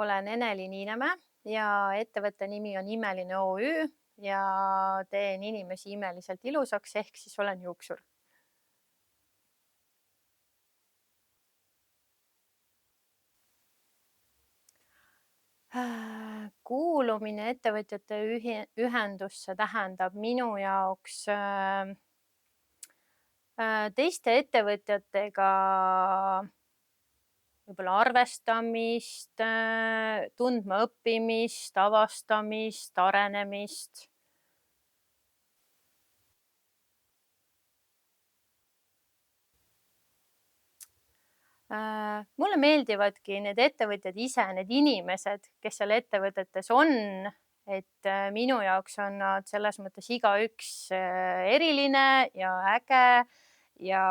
olen Eneli Niinemäe ja ettevõtte nimi on Imeline OÜ ja teen inimesi imeliselt ilusaks ehk siis olen juuksur. Kuulumine ettevõtjate ühendusse tähendab minu jaoks teiste ettevõtjatega võib-olla arvestamist, tundma õppimist, avastamist, arenemist. Mulle meeldivadki need ettevõtjad ise, need inimesed, kes seal ettevõtetes on, et minu jaoks on nad selles mõttes igaüks eriline ja äge ja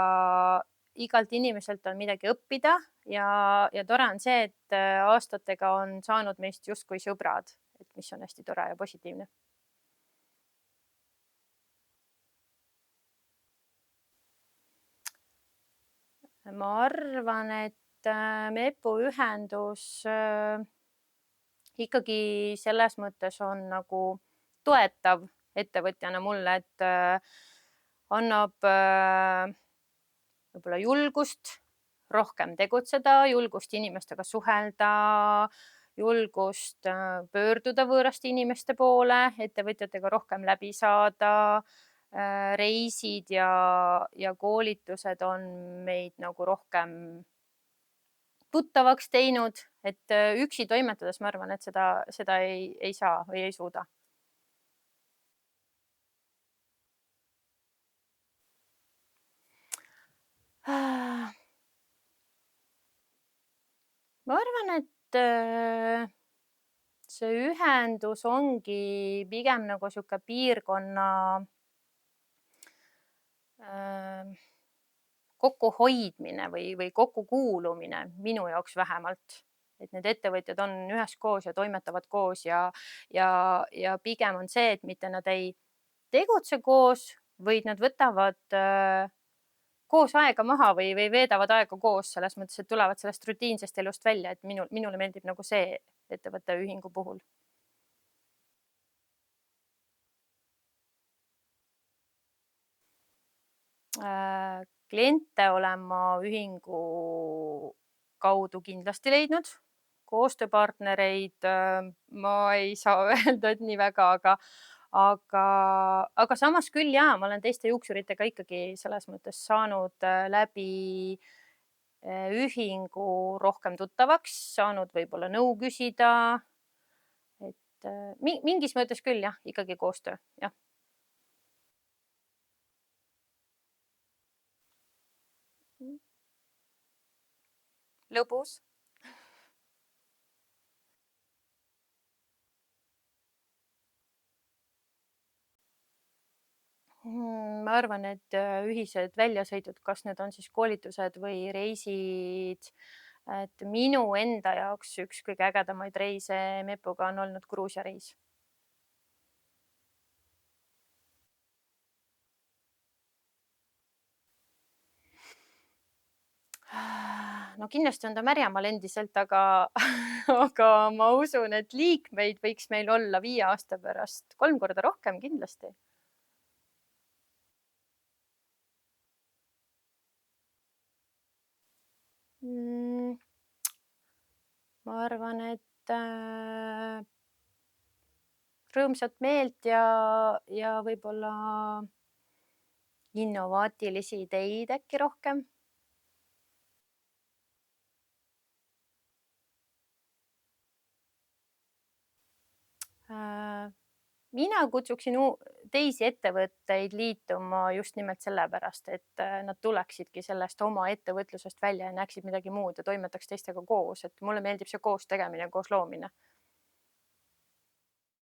igalt inimeselt on midagi õppida ja tore on see, et aastatega on saanud meist justkui sõbrad, et mis on hästi tore ja positiivne. Ma arvan, et MEPU ühendus ikkagi selles mõttes on nagu toetav ettevõtjana mulle, et annab võib-olla julgust rohkem tegutseda, julgust inimestega suhelda, julgust pöörduda võõraste inimeste poole, ettevõtjatega rohkem läbi saada. Reisid ja koolitused on meid nagu rohkem tuttavaks teinud, et üksi toimetades ma arvan, et seda ei saa või ei suuda. Ma arvan, et see ühendus ongi pigem nagu sihuke piirkonna kokkuhoidmine või kokkukuulumine minu jaoks vähemalt. Et need ettevõtjad on üheskoos ja toimetavad koos ja pigem on see, et mitte nad ei tegutse koos, vaid nad võtavad koos aega maha või veedavad aega koos selles mõttes, et tulevad sellest rutiinsest elust välja, et minule meeldib nagu see ettevõtte ühingu puhul. Kliente olen ma ühingu kaudu kindlasti leidnud. Koostööpartnereid ma ei saa öelda, et nii väga, aga samas küll jaa, ma olen teiste juuksuritega ikkagi selles mõttes saanud läbi ühingu rohkem tuttavaks, saanud võib-olla nõu küsida. Et mingis mõttes küll jah, ikkagi koostöö, jah. Lõbus. Ma arvan, et ühised väljasõidud, kas need on siis koolitused või reisid, et minu enda jaoks üks kõige ägedamaid reise MEPUga on olnud Gruusia reis. No kindlasti on ta Märjamaal endiselt, aga ma usun, et liikmeid võiks meil olla 5 aasta pärast 3 korda rohkem kindlasti. Ma arvan, et rõõmsat meelt ja võib-olla innovaatilisi ideid äkki rohkem. Mina kutsuksin teisi ettevõtteid liituma just nimelt sellepärast, et nad tuleksidki sellest oma ettevõtlusest välja ja näeksid midagi muud ja toimetaks teistega koos, et mulle meeldib see koos tegemine, koos loomine.